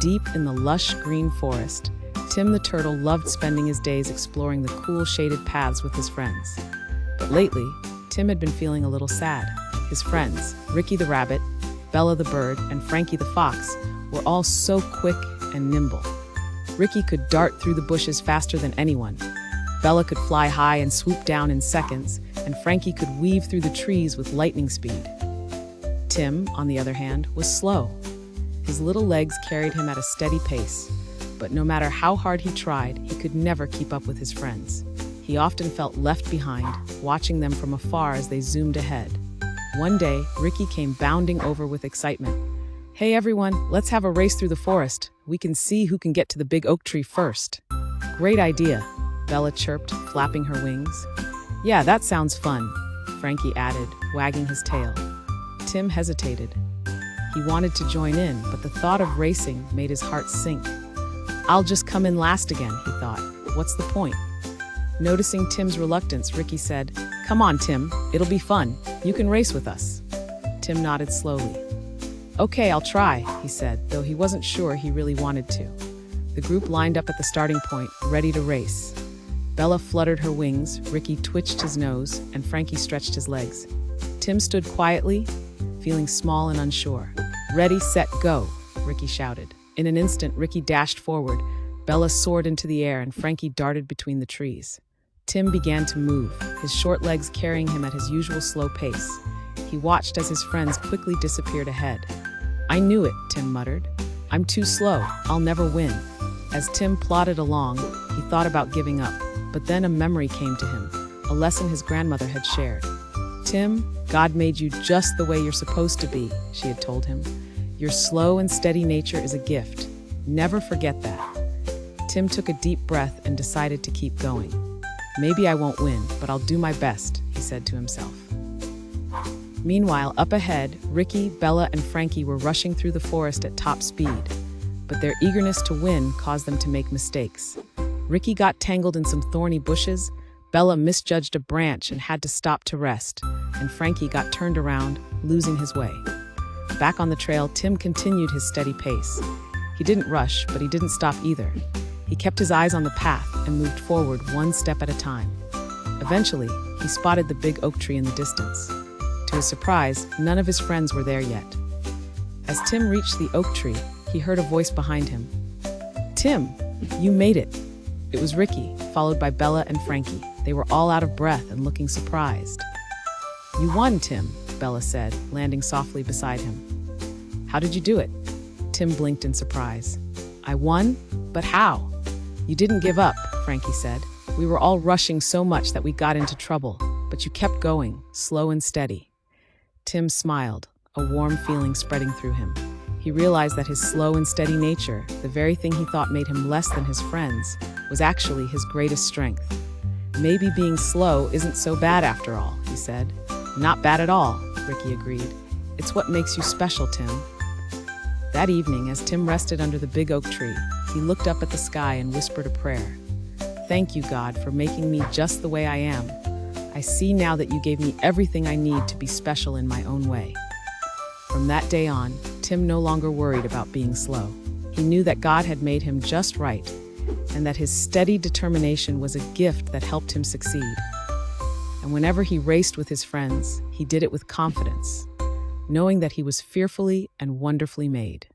Deep in the lush green forest, Tim the turtle loved spending his days exploring the cool shaded paths with his friends. But lately, Tim had been feeling a little sad. His friends, Ricky the rabbit, Bella the bird, and Frankie the fox, were all so quick and nimble. Ricky could dart through the bushes faster than anyone. Bella could fly high and swoop down in seconds, and Frankie could weave through the trees with lightning speed. Tim, on the other hand, was slow. His little legs carried him at a steady pace, but no matter how hard he tried, he could never keep up with his friends. He often felt left behind, watching them from afar as they zoomed ahead. One day, Ricky came bounding over with excitement. "Hey everyone, let's have a race through the forest. We can see who can get to the big oak tree first." "Great idea," Bella chirped, flapping her wings. "Yeah, that sounds fun," Frankie added, wagging his tail. Tim hesitated. He wanted to join in, but the thought of racing made his heart sink. "I'll just come in last again," he thought. "What's the point?" Noticing Tim's reluctance, Ricky said, "Come on, Tim, it'll be fun. You can race with us." Tim nodded slowly. "Okay, I'll try," he said, though he wasn't sure he really wanted to. The group lined up at the starting point, ready to race. Bella fluttered her wings, Ricky twitched his nose, and Frankie stretched his legs. Tim stood quietly, feeling small and unsure. "Ready, set, go," Ricky shouted. In an instant, Ricky dashed forward. Bella soared into the air, and Frankie darted between the trees. Tim began to move, his short legs carrying him at his usual slow pace. He watched as his friends quickly disappeared ahead. "I knew it," Tim muttered. "I'm too slow. I'll never win." As Tim plodded along, he thought about giving up, but then a memory came to him, a lesson his grandmother had shared. "Tim, God made you just the way you're supposed to be," she had told him. "Your slow and steady nature is a gift. Never forget that." Tim took a deep breath and decided to keep going. "Maybe I won't win, but I'll do my best," he said to himself. Meanwhile, up ahead, Ricky, Bella, and Frankie were rushing through the forest at top speed. But their eagerness to win caused them to make mistakes. Ricky got tangled in some thorny bushes, Bella misjudged a branch and had to stop to rest, and Frankie got turned around, losing his way. Back on the trail, Tim continued his steady pace. He didn't rush, but he didn't stop either. He kept his eyes on the path and moved forward one step at a time. Eventually, he spotted the big oak tree in the distance. To his surprise, none of his friends were there yet. As Tim reached the oak tree, he heard a voice behind him. "Tim, you made it." It was Ricky, followed by Bella and Frankie. They were all out of breath and looking surprised. "You won, Tim," Bella said, landing softly beside him. "How did you do it?" Tim blinked in surprise. "I won? But how?" "You didn't give up," Frankie said. "We were all rushing so much that we got into trouble, but you kept going, slow and steady." Tim smiled, a warm feeling spreading through him. He realized that his slow and steady nature, the very thing he thought made him less than his friends, was actually his greatest strength. "Maybe being slow isn't so bad after all," he said. "Not bad at all," Ricky agreed. "It's what makes you special, Tim." That evening, as Tim rested under the big oak tree, he looked up at the sky and whispered a prayer. "Thank you, God, for making me just the way I am. I see now that you gave me everything I need to be special in my own way." From that day on, Tim no longer worried about being slow. He knew that God had made him just right, and that his steady determination was a gift that helped him succeed. And whenever he raced with his friends, he did it with confidence, knowing that he was fearfully and wonderfully made.